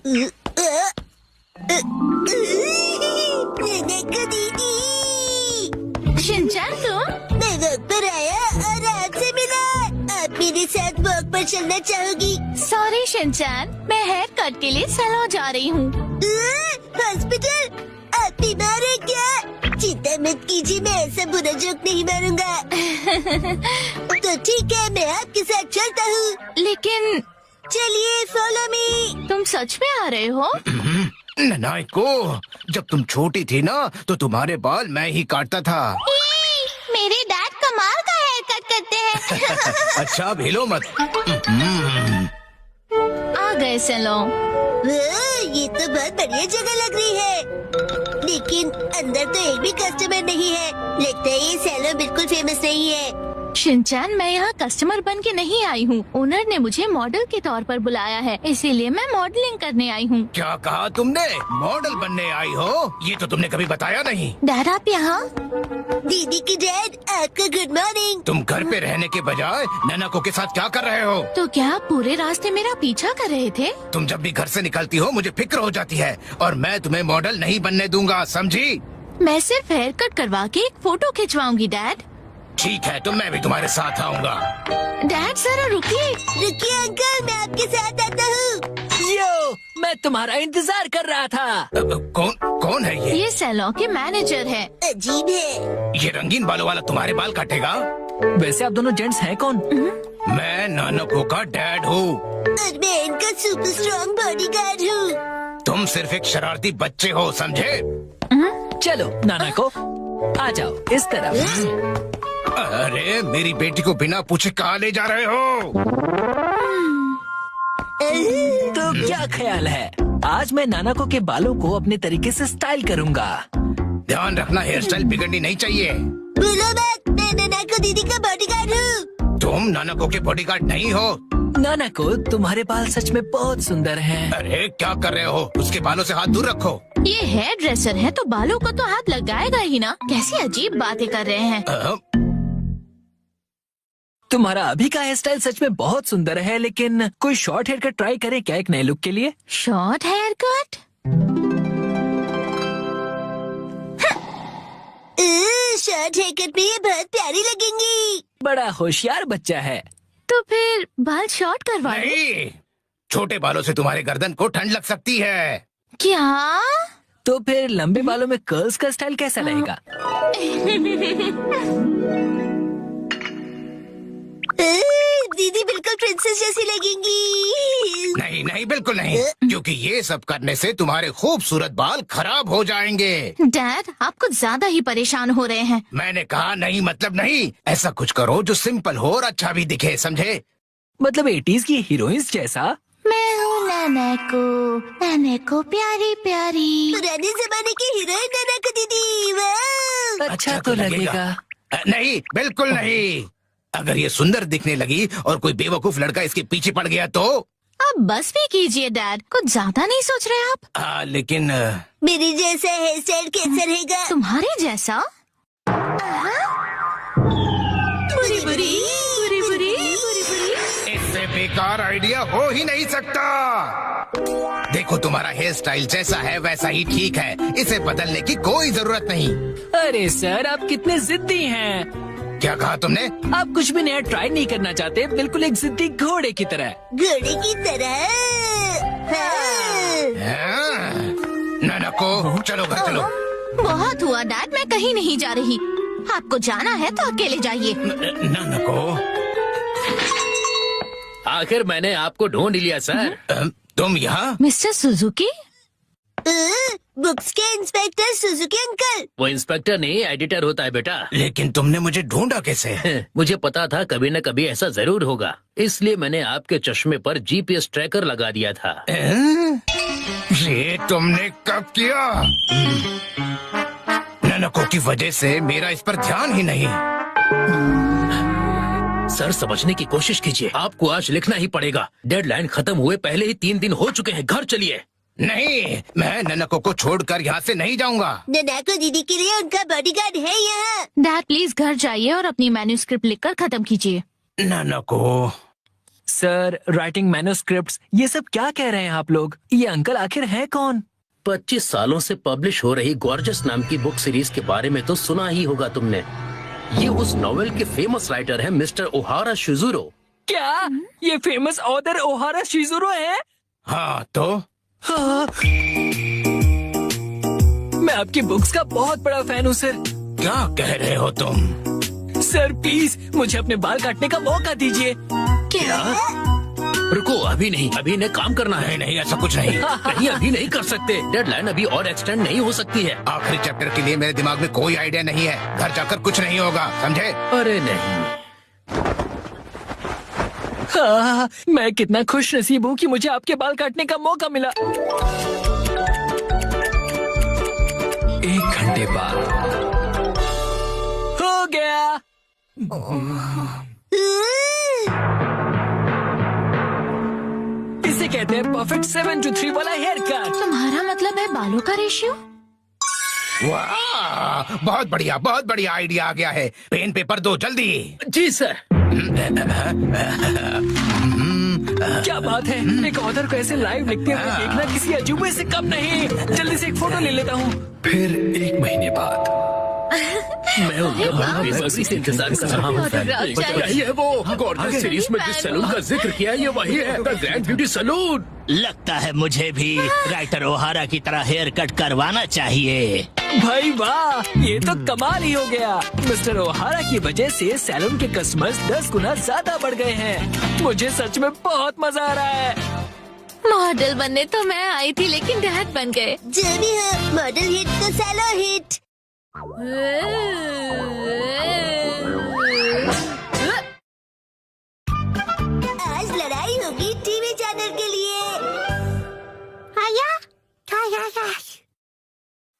दीदी, शिनचैन तुम? मैं वॉक पर आया और आपसे मिला। आप मेरे साथ वॉक पर चलना चाहोगी? सॉरी शिनचैन, मैं हेयर कट के लिए सैलून जा रही हूँ। हॉस्पिटल? आप बीमार है क्या? चिंता मत कीजिए, मैं ऐसा बुरा जोक नहीं मारूंगा। तो ठीक है, मैं आपके साथ चलता हूँ। लेकिन चलिए, फॉलो मी। तुम सच में आ रहे हो? ननाको, जब तुम छोटी थी ना तो तुम्हारे बाल मैं ही काटता था। मेरे डैड कमाल का हेयर कट करते हैं। अच्छा, भेलो मत। आ गए सैलून। ये तो बहुत बढ़िया जगह लग रही है, लेकिन अंदर तो एक भी कस्टमर नहीं है। लगता है ये सैलून बिल्कुल फेमस नहीं है। शिनचैन, मैं यहाँ कस्टमर बन के नहीं आई हूँ। ओनर ने मुझे मॉडल के तौर पर बुलाया है, इसीलिए मैं मॉडलिंग करने आई हूँ। क्या कहा तुमने? मॉडल बनने आई हो? ये तो तुमने कभी बताया नहीं। डैड आप यहाँ? दीदी की डैड, आपका गुड मॉर्निंग। तुम घर पे रहने के बजाय ननाको के साथ क्या कर रहे हो? तो क्या आप पूरे रास्ते मेरा पीछा कर रहे थे? तुम जब भी घर से निकलती हो मुझे फिक्र हो जाती है, और मैं तुम्हें मॉडल नहीं बनने दूंगा, समझी? मैं सिर्फ हेयर कट करवा के एक फोटो खिंचवाऊंगी डैड। ठीक है, तो मैं भी तुम्हारे साथ आऊंगा। डैड जरा रुकिए। रुकिए अंकल, मैं आपके साथ आता हूँ। यो, मैं तुम्हारा इंतजार कर रहा था। कौन कौन है ये? ये सैलून के मैनेजर है। अजीब है। ये रंगीन बालों वाला तुम्हारे बाल काटेगा? वैसे आप दोनों जेंट्स हैं कौन? मैं नानको का डैड हूँ। और मैं इनका सुपर स्ट्रॉन्ग बॉडीगार्ड हूँ। तुम सिर्फ एक शरारती बच्चे हो, समझे? चलो नाना को आ जाओ इस तरफ। अरे, मेरी बेटी को बिना पूछे कहाँ ले जा रहे हो? तो क्या ख्याल है, आज मैं नानाको के बालों को अपने तरीके से स्टाइल करूंगा। ध्यान रखना, हेयर स्टाइल बिगड़नी नहीं चाहिए। बोलो मत, मैं नानाको दीदी का बॉडीगार्ड हूँ। तुम नानको के बॉडीगार्ड नहीं हो। नानाको, तुम्हारे बाल सच में बहुत सुंदर हैं। अरे क्या कर रहे हो? उसके बालों से हाथ दूर रखो। ये हेयर ड्रेसर है तो बालों को तो हाथ लगाएगा ही ना। कैसी अजीब बातें कर रहे हैं। तुम्हारा अभी का हेयर स्टाइल सच में बहुत सुंदर है, लेकिन कोई शॉर्ट हेयर कट ट्राई करें क्या एक नए लुक के लिए? Short hair cut? Short hair cut में ये बहुत प्यारी लगेंगी। बड़ा होशियार बच्चा है। तो फिर बाल शॉर्ट करवा लो। नहीं, छोटे बालों से तुम्हारे गर्दन को ठंड लग सकती है। क्या? तो फिर लंबे बालों में कर्ल्स का स्टाइल कैसा रहेगा? दीदी बिल्कुल प्रिंसेस जैसी लगेंगी। नहीं नहीं, बिल्कुल नहीं, क्योंकि ये सब करने से तुम्हारे खूबसूरत बाल खराब हो जाएंगे। डैड आप कुछ ज्यादा ही परेशान हो रहे हैं। मैंने कहा नहीं मतलब नहीं। ऐसा कुछ करो जो सिंपल हो और अच्छा भी दिखे, समझे? मतलब 80s की हीरोइंस जैसा? मैं हूँ नानाको प्यारी प्यारी। पुराने जमाने की हीरोइन नानाको दीदी। वाह! अच्छा तो लगेगा। नहीं, बिल्कुल नहीं। अगर ये सुंदर दिखने लगी और कोई बेवकूफ लड़का इसके पीछे पड़ गया तो? अब बस भी कीजिए डैड, कुछ ज्यादा नहीं सोच रहे आप? लेकिन मेरी जैसा हेयर स्टाइल कैसा रहेगा? तुम्हारे जैसा? बुरी बुरी बुरी बुरी बुरी बुरी। इससे बेकार आइडिया हो ही नहीं सकता। देखो, तुम्हारा हेयर स्टाइल जैसा है वैसा ही ठीक है, इसे बदलने की कोई जरूरत नहीं। अरे सर, आप कितने जिद्दी हैं। क्या कहा तुमने? आप कुछ भी नया ट्राई नहीं करना चाहते, बिल्कुल एक जिद्दी घोड़े की तरह। घोड़े की तरह। नानाको, चलो घर चलो। बहुत हुआ डैड, मैं कहीं नहीं जा रही। आपको जाना है तो अकेले जाइए। नानाको, आखिर मैंने आपको ढूंढ लिया सर। तुम यहाँ? Mister Suzuki? बुक्स के इंस्पेक्टर सुजुकी अंकल। वो इंस्पेक्टर नहीं, एडिटर होता है बेटा। लेकिन तुमने मुझे ढूंढा कैसे? मुझे पता था कभी न कभी ऐसा जरूर होगा, इसलिए मैंने आपके चश्मे पर जीपीएस ट्रैकर लगा दिया था। ये तुमने कब किया? नानाको की वजह से मेरा इस पर ध्यान ही नहीं। सर समझने की कोशिश कीजिए, आपको आज लिखना ही पड़ेगा। डेडलाइन खत्म हुए पहले ही 3 दिन हो चुके हैं। घर चलिए। नहीं, मैं नानाको को छोड़कर यहाँ से नहीं जाऊंगा। नानाको दीदी के लिए उनका बॉडीगार्ड है यहाँ। डैड प्लीज घर जाइए और अपनी मैन्युस्क्रिप्ट लिखकर खत्म कीजिए। नानाको, सर, राइटिंग मैन्युस्क्रिप्ट्स, ये सब क्या कह रहे हैं आप लोग? ये अंकल आखिर हैं कौन? 25 सालों से पब्लिश हो रही गॉर्जस नाम की बुक सीरीज के बारे में तो सुना ही होगा तुमने। ये उस नॉवेल के फेमस राइटर हैं मिस्टर ओहारा शिजुरो। क्या ये फेमस ऑथर ओहारा शिजुरो है? हाँ तो हाँ। मैं आपकी बुक्स का बहुत बड़ा फैन हूँ सर। क्या कह रहे हो तुम? सर प्लीज मुझे अपने बाल काटने का मौका दीजिए। क्या? रुको, अभी नहीं, अभी इन्हें काम करना है। नहीं, ऐसा कुछ नहीं। नहीं, अभी नहीं कर सकते। डेडलाइन अभी और एक्सटेंड नहीं हो सकती है। आखिरी चैप्टर के लिए मेरे दिमाग में कोई आइडिया नहीं है। घर जाकर कुछ नहीं होगा, समझे? अरे नहीं, हाँ, मैं कितना खुश नसीब हूँ कि मुझे आपके बाल काटने का मौका मिला। 1 घंटे बाद हो गया। इसे कहते हैं परफेक्ट 7 to 3 वाला हेयर कट। तुम्हारा मतलब है बालों का रेशियो? वाह, बहुत बढ़िया आइडिया आ गया है। पेन पेपर दो जल्दी। जी सर। क्या बात है, एक ऑथर को ऐसे लाइव लिखते हुए देखना किसी अजूबे से कम नहीं। जल्दी से एक फोटो ले लेता हूँ। फिर 1 महीने बाद मैं उनका बेसब्री से इंतजार कर रहा हूँ। ऑटोग्राफ चाहिए। यही है वो गॉर्जस सीरीज में जिस सैलून का जिक्र किया है, ये वही है, द ग्रैंड ब्यूटी सैलून। लगता है मुझे भी राइटर ओहारा की तरह हेयर कट करवाना चाहिए। भाई वाह, ये तो कमाल ही हो गया। मिस्टर ओहारा की वजह से सैलून के कस्टमर्स 10 गुना ज्यादा बढ़ गए हैं। मुझे सच में बहुत मजा आ रहा है। मॉडल बनने तो मैं आई थी, लेकिन डैड बन गए। जो भी हो, मॉडल हिट तो सैलो हिट। आज लड़ाई होगी टीवी चैनल के लिए।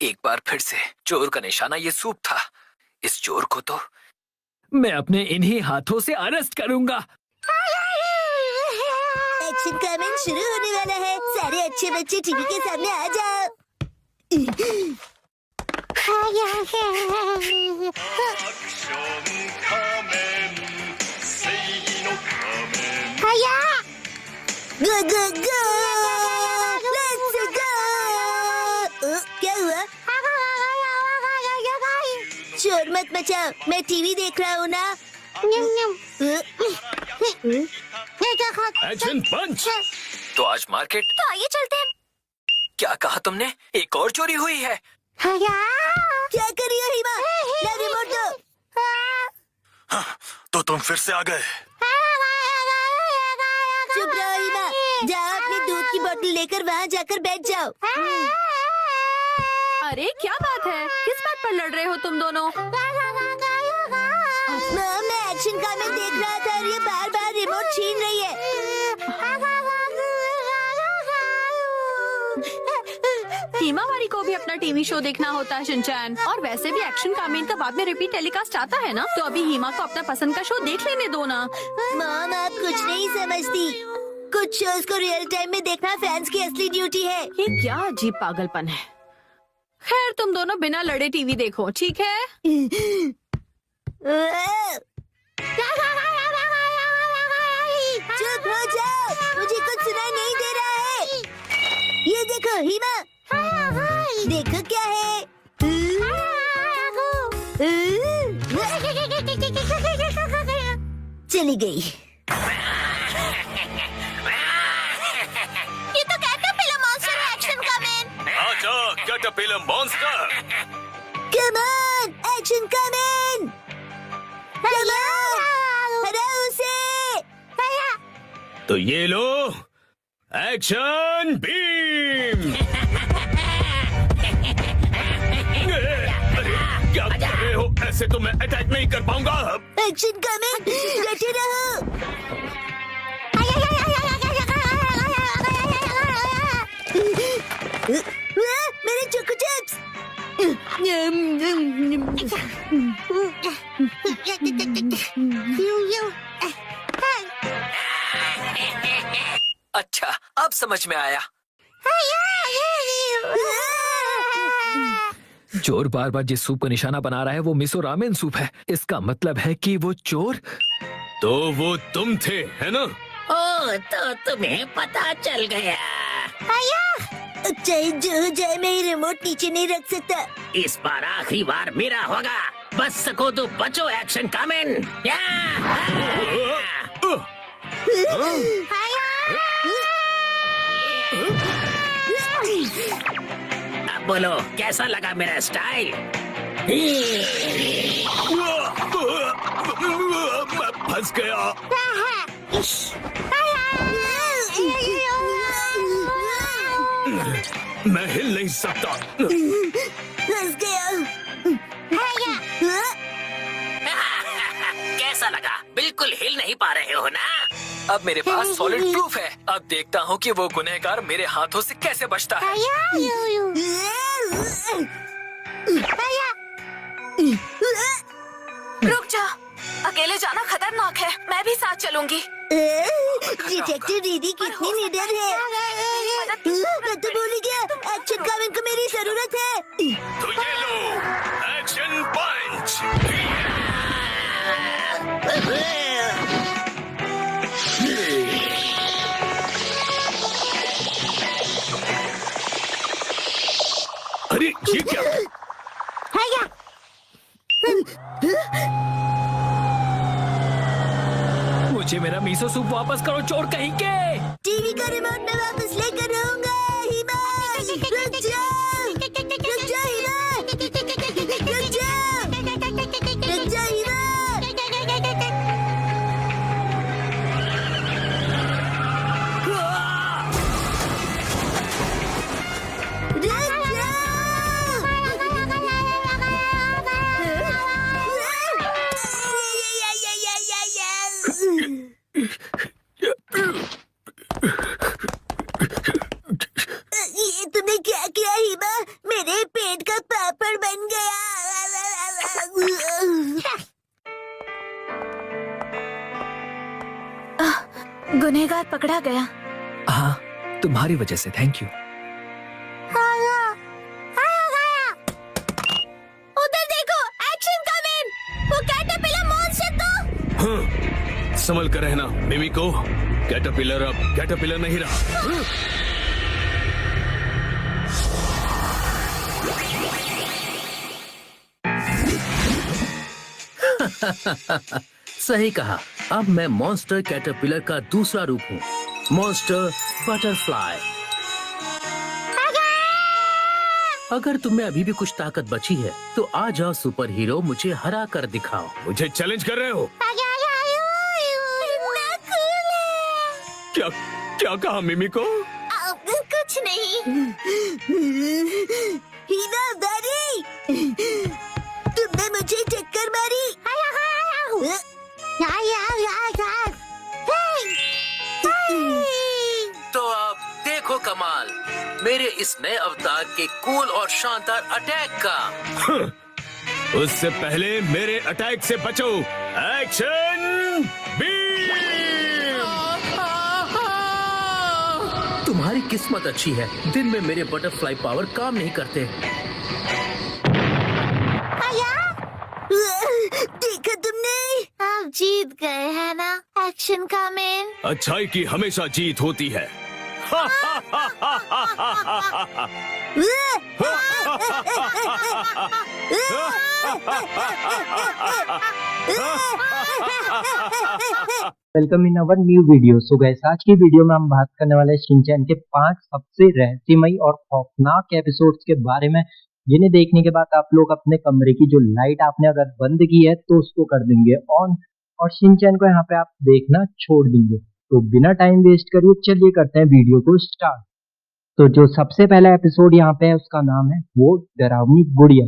एक बार फिर से चोर का निशाना ये सूप था। इस चोर को तो मैं अपने इन्हीं हाथों से अरेस्ट करूंगा। एक्शन कमेंट शुरू होने वाला है। सारे अच्छे बच्चे टीवी के सामने आ जाओ। गो गो गो, लेट्स गो। क्या हुआ? शोर मत मचाओ, मैं टीवी देख रहा हूँ ना। एक्शन पंच। तो आज मार्केट। तो आइए चलते हैं। क्या कहा तुमने? एक और चोरी हुई है। क्या कर रही हो हिमा? ला रिमोट दो। तो तुम फिर से आ गए। चुप रहो हिमा, जाओ अपनी दूध की बोतल लेकर वहाँ जाकर बैठ जाओ। अरे क्या बात है, किस बात पर लड़ रहे हो तुम दोनों? माँ, मैं एक्शन कमेंट देख रहा था और ये बार बार रिमोट छीन रही है। हिमावारी को भी अपना टीवी शो देखना होता है शिनचैन, और वैसे भी एक्शन कमेंट का बाद में रिपीट टेलीकास्ट आता है ना, तो अभी हिमा को अपना पसंद का शो देख लेने दो ना। मॉम, आप कुछ नहीं समझती। कुछ शोज को रियल टाइम में देखना फैंस की असली ड्यूटी है। ये क्या अजीब पागलपन है। खैर, तुम दोनों बिना लड़े टीवी देखो, ठीक है? चुप हो जाओ, मुझे कुछ सुनाई नहीं दे रहा है। ये देखो हिमा, देखो क्या है। चली गई। ये तो कैटरपिलर मॉन्स्टर है। Action comment. आजा caterpillar monster. Come on, action comment. Come on, हराओ उसे। तो ये लो, एक्शन बीम। अरे क्या कर रहे हो? ऐसे तो मैं अटैक नहीं कर पाऊंगा। एक्शन कमेंट, डटे रहो। मेरे चोको चिप्स। अच्छा, अब समझ में आया। चोर बार बार जिस सूप को निशाना बना रहा है वो मिसो रामेन सूप है। इसका मतलब है कि वो चोर। तो वो तुम थे, है ना? ओ तो तुम्हें पता चल गया। चाहे जो हो जाए, मैं ये रिमोट नीचे नहीं रख सकता। इस बार आखिरी बार मेरा होगा। बच सको तो बचो एक्शन कमेन। अब बोलो कैसा लगा मेरा स्टाइल? मैं फंस गया। मैं हिल नहीं सकता। फंस गया। कैसा लगा? बिल्कुल हिल नहीं पा रहे हो ना? अब मेरे पास सॉलिड प्रूफ है। अब देखता हूँ कि वो गुनहगार मेरे हाथों से कैसे बचता है। रुक जा, अकेले जाना खतरनाक है। मैं भी साथ चलूंगी। डिटेक्टिव दीदी कितनी निडर है। मैं तो भूल गया, एक्शन कमेन को मेरी जरूरत है। तो ये लो एक्शन पंच। अरे ये क्या? मुझे मेरा मीसो सूप वापस करो, चोर कहीं के। टीवी का रिमोट मैं वापस लेकर रहूंगा। हिमा, रुक जाओ, रुक जाओ हिमा, रुक जाओ हिमा। ये तुमने क्या किया हिमा? मेरे पेट का पापड़ बन गया। गुनहगार पकड़ा गया। हाँ, तुम्हारी वजह से। Thank you. उधर देखो, एक्शन कमेन। वो कैटरपिलर मॉन्स्टर तो। हाँ, संभल कर रहना मिमिको। कैटरपिलर अब कैटरपिलर नहीं रहा। सही कहा। अब मैं मॉन्स्टर कैटरपिलर का दूसरा रूप हूँ, मॉन्स्टर बटरफ्लाई। अगर तुम्हें अभी भी कुछ ताकत बची है तो आ जाओ सुपर हीरो, मुझे हरा कर दिखाओ। मुझे चैलेंज कर रहे हो? क्या क्या कहा मिमिको? कुछ नहीं। हिना दादी, तुमने मुझे टक्कर मारी। तो अब देखो कमाल मेरे इस नए अवतार के कूल और शानदार अटैक का। उससे पहले मेरे अटैक से बचो। Action beam. तुम्हारी किस्मत अच्छी है, दिन में मेरे बटरफ्लाई पावर काम नहीं करते। देखा तुमने? आप जीत गए हैं ना एक्शन कमेन। अच्छाई की हमेशा जीत होती है। Welcome in our new video. So guys, आज की वीडियो में हम बात करने वाले हैं शिनचैन के 5 सबसे रहस्यमयी और खौफनाक एपिसोड्स के बारे में, जिन्हें देखने के बाद आप लोग अपने कमरे की जो लाइट आपने अगर बंद की है तो उसको कर देंगे ऑन, और शिनचैन को यहाँ पे आप देखना छोड़ देंगे। तो बिना टाइम वेस्ट करिए चलिए करते हैं वीडियो को स्टार्ट। तो जो सबसे पहला एपिसोड यहाँ पे है उसका नाम है वो डरावनी गुड़िया।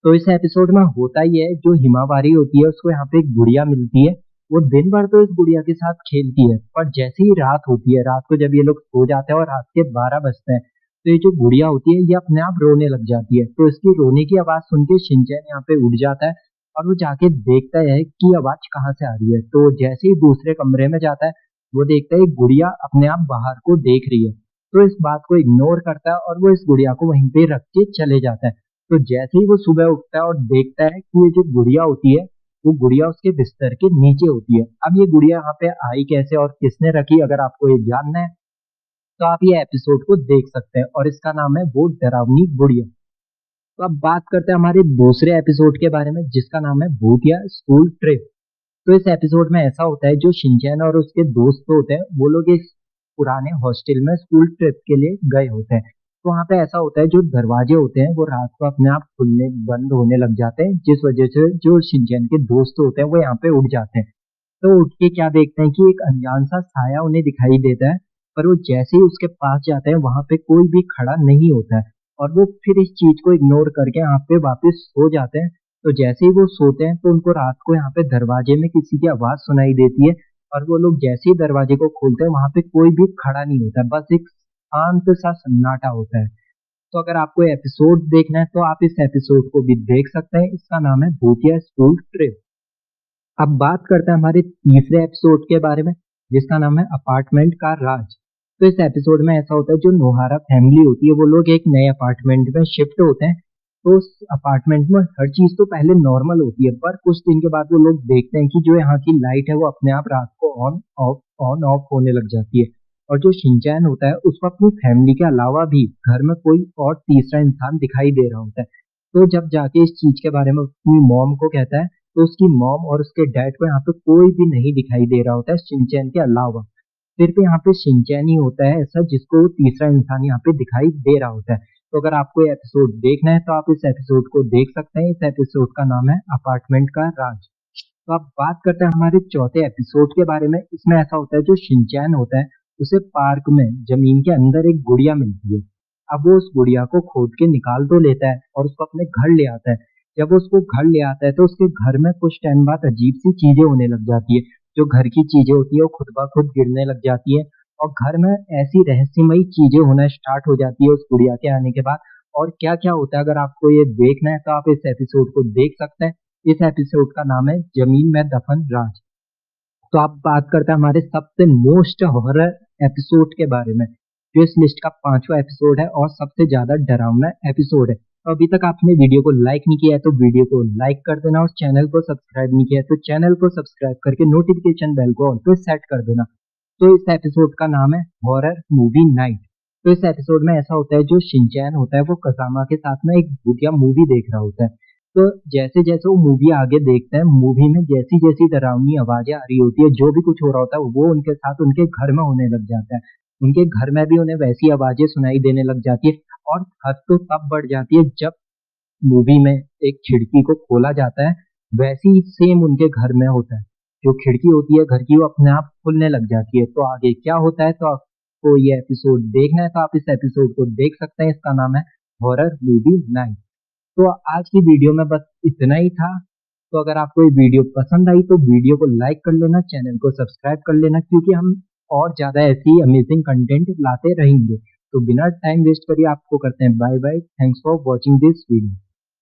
तो इस एपिसोड में होता ही है, जो हिमावारी होती है उसको यहाँ पे एक गुड़िया मिलती है। वो दिन भर तो इस गुड़िया के साथ खेलती है, पर जैसे ही रात होती है, रात को जब ये लोग सो जाते हैं और रात के 12 बजते हैं, तो ये जो गुड़िया होती है ये अपने आप रोने लग जाती है। तो इसकी रोने की आवाज सुन के शिनचैन यहाँ पे उठ जाता है और वो जाके देखता है कि आवाज कहाँ से आ रही है। तो जैसे ही दूसरे कमरे में जाता है, वो देखता है गुड़िया अपने आप बाहर को देख रही है। तो इस बात को इग्नोर करता है और वो इस गुड़िया को वहीं पे रख के चले जाता है। तो जैसे ही वो सुबह उठता है और देखता है कि ये जो गुड़िया होती है वो गुड़िया उसके बिस्तर के नीचे होती है। अब ये गुड़िया यहाँ पे आई कैसे और किसने रखी, अगर आपको ये जानना है तो आप ये एपिसोड को देख सकते हैं और इसका नाम है वो डरावनी गुड़िया। तो अब बात करते हैं हमारे दूसरे एपिसोड के बारे में जिसका नाम है भूतिया स्कूल ट्रिप। तो इस एपिसोड में ऐसा होता है जो शिनचैन और उसके दोस्त होते हैं वो लोग इस पुराने हॉस्टल में स्कूल ट्रिप के लिए गए होते हैं। तो वहाँ पे ऐसा होता है जो दरवाजे होते हैं वो रात को अपने आप खुलने बंद होने लग जाते हैं, जिस वजह से जो शिनचैन के दोस्त होते हैं वो यहाँ पे उठ जाते हैं। तो उठ के क्या देखते हैं कि एक अनजान सा साया उन्हें दिखाई देता है, पर वो जैसे ही उसके पास जाते हैं वहां पे कोई भी खड़ा नहीं होता है और वो फिर इस चीज को इग्नोर करके यहाँ पे वापस सो जाते हैं। तो जैसे ही वो सोते हैं तो उनको रात को यहाँ पे दरवाजे में किसी की आवाज सुनाई देती है और वो लोग जैसे ही दरवाजे को खोलते हैं वहां पे कोई भी खड़ा नहीं होता है, बस एक शांत सा सन्नाटा होता है। तो अगर आपको एपिसोड देखना है तो आप इस एपिसोड को भी देख सकते हैं, इसका नाम है भूतिया स्कूल ट्रिप। अब बात करते हैं हमारे तीसरे एपिसोड के बारे में जिसका नाम है अपार्टमेंट का राज। तो इस एपिसोड में ऐसा होता है जो नोहारा फैमिली होती है वो लोग एक नए अपार्टमेंट में शिफ्ट होते हैं। तो उस अपार्टमेंट में हर चीज तो पहले नॉर्मल होती है, पर कुछ दिन के बाद वो लोग देखते हैं कि जो यहाँ की लाइट है वो अपने आप रात को ऑन ऑफ होने लग जाती है और जो शिनचैन होता है उसको अपनी फैमिली के अलावा भी घर में कोई और तीसरा इंसान दिखाई दे रहा होता है। तो जब जाके इस चीज के बारे में अपनी मॉम को कहता है तो उसकी मॉम और उसके डैड को यहाँ पे कोई भी नहीं दिखाई दे रहा होता है शिनचैन के अलावा। सिर्फ यहाँ पे शिनचैन ही होता है ऐसा जिसको तीसरा इंसान यहाँ पे दिखाई दे रहा होता है। तो अगर आपको ये एपिसोड देखना है तो आप इस एपिसोड को देख सकते हैं। इस एपिसोड का नाम है अपार्टमेंट का राज। तो अब बात करते हैं हमारे चौथे एपिसोड के बारे में। इसमें ऐसा होता है जो शिनचैन होता है उसे पार्क में जमीन के अंदर एक गुड़िया मिलती है। अब वो उस गुड़िया को खोद के निकाल तो लेता है और उसको अपने घर ले आता है। जब वो उसको घर ले आता है तो उसके घर में कुछ टाइम बाद अजीब सी चीजें होने लग जाती है। जो घर की चीजें होती है वो खुद ब खुद गिरने लग जाती है और घर में ऐसी रहस्यमयी चीजें होना स्टार्ट हो जाती है उस गुड़िया के आने के बाद। और क्या क्या होता है अगर आपको ये देखना है तो आप इस एपिसोड को देख सकते हैं। इस एपिसोड का नाम है जमीन में दफन राज। तो आप बात करते हैं हमारे सबसे मोस्ट हॉरर एपिसोड के बारे में जो इस लिस्ट का 5वां एपिसोड है और सबसे ज्यादा डरावना एपिसोड है। तो अभी तक आपने वीडियो को लाइक नहीं किया है तो वीडियो को लाइक कर देना और चैनल को सब्सक्राइब नहीं किया है तो चैनल को सब्सक्राइब करके नोटिफिकेशन बेल को ऑल पे सेट कर देना। तो इस एपिसोड का नाम है हॉरर मूवी नाइट। तो इस एपिसोड में ऐसा होता है जो शिनचैन होता है वो कसामा के साथ में एक भूतिया मूवी देख रहा होता है। तो जैसे जैसे वो मूवी आगे देखते हैं मूवी में जैसी जैसी डरावनी आवाजें आ रही होती है जो भी कुछ हो रहा होता है वो उनके साथ उनके घर में होने लग जाता है। उनके घर में भी उन्हें वैसी आवाजें सुनाई देने लग जाती है और हद तो तब बढ़ जाती है जब मूवी में एक खिड़की को खोला जाता है वैसी ही सेम उनके घर में होता है। जो खिड़की होती है घर की वो अपने आप खुलने लग जाती है। तो आगे क्या होता है तो आपको ये एपिसोड देखना है तो आप इस एपिसोड को देख सकते हैं। इसका नाम है हॉरर मूवी नाइट। तो आज की वीडियो में बस इतना ही था। तो अगर आपको ये वीडियो पसंद आई तो वीडियो को लाइक कर लेना, चैनल को सब्सक्राइब कर लेना क्योंकि हम और ज्यादा ऐसी अमेजिंग कंटेंट लाते रहेंगे। तो बिना टाइम वेस्ट करिए आपको करते हैं bye bye. Thanks for watching this video.